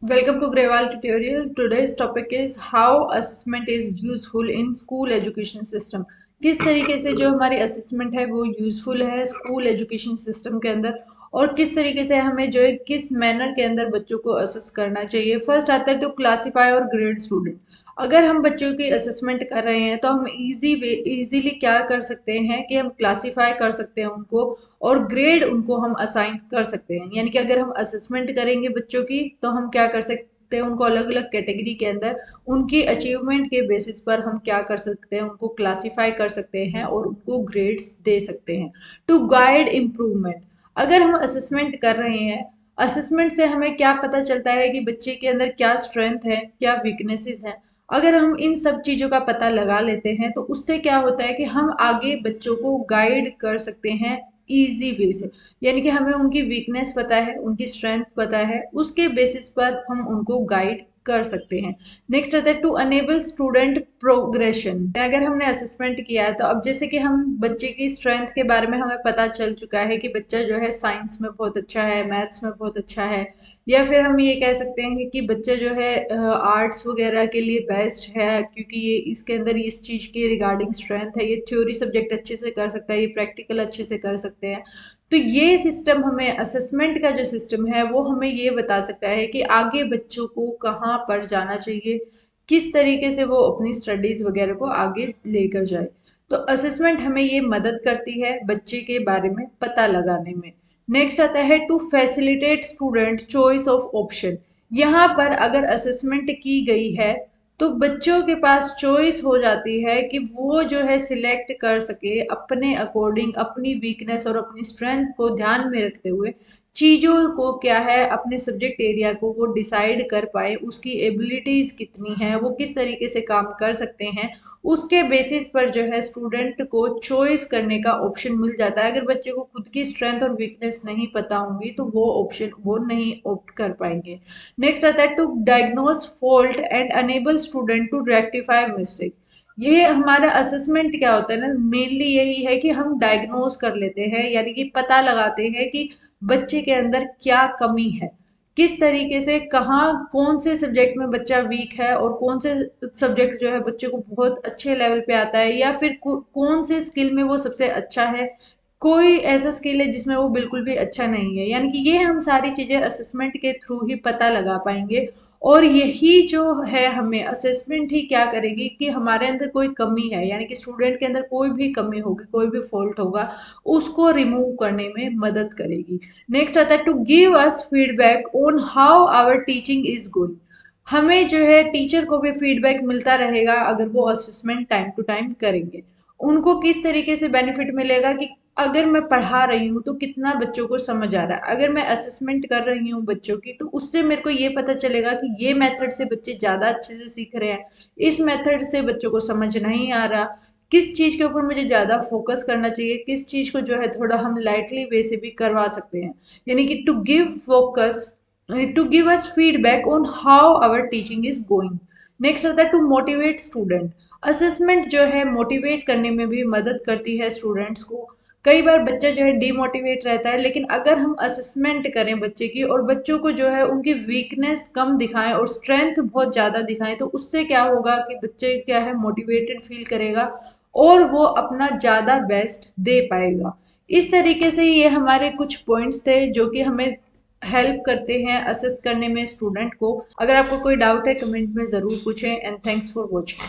Welcome to Grewal tutorial. Today's topic is how assessment is useful in school education system. किस तरीके से जो हमारी असेसमेंट है वो यूजफुल है स्कूल एजुकेशन सिस्टम के अंदर और किस तरीके से हमें जो है किस मैनर के अंदर बच्चों को असेस करना चाहिए। फर्स्ट आता है टू क्लासीफाई और ग्रेड स्टूडेंट। अगर हम बच्चों की असेसमेंट कर रहे हैं तो हम इजीली क्या कर सकते हैं कि हम क्लासीफाई कर सकते हैं उनको और ग्रेड उनको हम असाइन कर सकते हैं। यानी कि अगर हम असेसमेंट करेंगे बच्चों की तो हम क्या कर सकते हैं, उनको अलग अलग कैटेगरी के अंदर उनकी अचीवमेंट के बेसिस पर हम क्या कर सकते हैं, उनको क्लासीफाई कर सकते हैं और उनको ग्रेड्स दे सकते हैं टू गाइड इम्प्रूवमेंट। अगर हम असेसमेंट कर रहे हैं, असेसमेंट से हमें क्या पता चलता है कि बच्चे के अंदर क्या स्ट्रेंथ है, क्या वीकनेसेस हैं। अगर हम इन सब चीज़ों का पता लगा लेते हैं तो उससे क्या होता है कि हम आगे बच्चों को गाइड कर सकते हैं इजी वे से। यानी कि हमें उनकी वीकनेस पता है, उनकी स्ट्रेंथ पता है, उसके बेसिस पर हम उनको गाइड कर सकते हैं। नेक्स्ट आता है टू अनेबल स्टूडेंट प्रोग्रेशन। अगर हमने असेसमेंट किया है तो अब जैसे कि हम बच्चे की स्ट्रेंथ के बारे में हमें पता चल चुका है कि बच्चा जो है साइंस में बहुत अच्छा है, मैथ्स में बहुत अच्छा है, या फिर हम ये कह सकते हैं कि बच्चा जो है आर्ट्स वगैरह के लिए बेस्ट है क्योंकि ये इसके अंदर इस चीज़ की रिगार्डिंग स्ट्रेंथ है, ये थ्योरी सब्जेक्ट अच्छे से कर सकता है, ये प्रैक्टिकल अच्छे से कर सकते हैं। तो ये सिस्टम हमें असेसमेंट का जो सिस्टम है वो हमें ये बता सकता है कि आगे बच्चों को कहाँ पर जाना चाहिए, किस तरीके से वो अपनी स्टडीज वगैरह को आगे लेकर जाए। तो असेसमेंट हमें ये मदद करती है बच्चे के बारे में पता लगाने में। नेक्स्ट आता है to facilitate student choice of option. यहाँ पर अगर असेसमेंट की गई है तो बच्चों के पास चॉइस हो जाती है कि वो जो है सिलेक्ट कर सके अपने अकॉर्डिंग, अपनी वीकनेस और अपनी स्ट्रेंथ को ध्यान में रखते हुए चीज़ों को क्या है, अपने सब्जेक्ट एरिया को वो डिसाइड कर पाए, उसकी एबिलिटीज़ कितनी हैं, वो किस तरीके से काम कर सकते हैं। उसके बेसिस पर जो है स्टूडेंट को चॉइस करने का ऑप्शन मिल जाता है। अगर बच्चे को खुद की स्ट्रेंथ और वीकनेस नहीं पता होंगी तो वो ऑप्शन वो नहीं ऑप्ट कर पाएंगे। नेक्स्ट आता है to diagnose fault and enable student to rectify mistake. ये हमारा असेसमेंट क्या होता है ना, मेनली यही है कि हम डायग्नोज कर लेते हैं, यानी कि पता लगाते हैं कि बच्चे के अंदर क्या कमी है, किस तरीके से कहाँ कौन से सब्जेक्ट में बच्चा वीक है और कौन से सब्जेक्ट जो है बच्चे को बहुत अच्छे लेवल पे आता है, या फिर कौन से स्किल में वो सबसे अच्छा है, कोई ऐसा स्किल है जिसमें वो बिल्कुल भी अच्छा नहीं है। यानी कि ये हम सारी चीज़ें असेसमेंट के थ्रू ही पता लगा पाएंगे। और यही जो है हमें असेसमेंट ही क्या करेगी कि हमारे अंदर कोई कमी है, यानी कि स्टूडेंट के अंदर कोई भी कमी होगी, कोई भी फॉल्ट होगा, उसको रिमूव करने में मदद करेगी। नेक्स्ट आता है to give us feedback on how our teaching is going. हमें जो है टीचर को भी फीडबैक मिलता रहेगा अगर वो असेसमेंट टाइम टू टाइम करेंगे। उनको किस तरीके से बेनिफिट मिलेगा कि अगर मैं पढ़ा रही हूँ तो कितना बच्चों को समझ आ रहा है, अगर मैं असेसमेंट कर रही हूँ बच्चों की तो उससे मेरे को ये पता चलेगा कि ये मेथड से बच्चे ज़्यादा अच्छे से सीख रहे हैं, इस मेथड से बच्चों को समझ नहीं आ रहा, किस चीज़ के ऊपर मुझे ज़्यादा फोकस करना चाहिए, किस चीज़ को जो है थोड़ा हम लाइटली वे से भी करवा सकते हैं। यानी कि to give focus, to give us feedback on how our teaching is going. Next होता है टू मोटिवेट स्टूडेंट। असेसमेंट जो है मोटिवेट करने में भी मदद करती है स्टूडेंट्स को। कई बार बच्चा जो है डीमोटिवेट रहता है, लेकिन अगर हम असेसमेंट करें बच्चे की और बच्चों को जो है उनकी वीकनेस कम दिखाएं और स्ट्रेंथ बहुत ज़्यादा दिखाएं तो उससे क्या होगा कि बच्चे क्या है मोटिवेटेड फील करेगा और वो अपना ज़्यादा बेस्ट दे पाएगा। इस तरीके से ये हमारे कुछ पॉइंट्स थे जो कि हमें हेल्प करते हैं असेस करने में स्टूडेंट को। अगर आपको कोई डाउट है कमेंट में ज़रूर पूछें एंड थैंक्स फॉर वॉचिंग।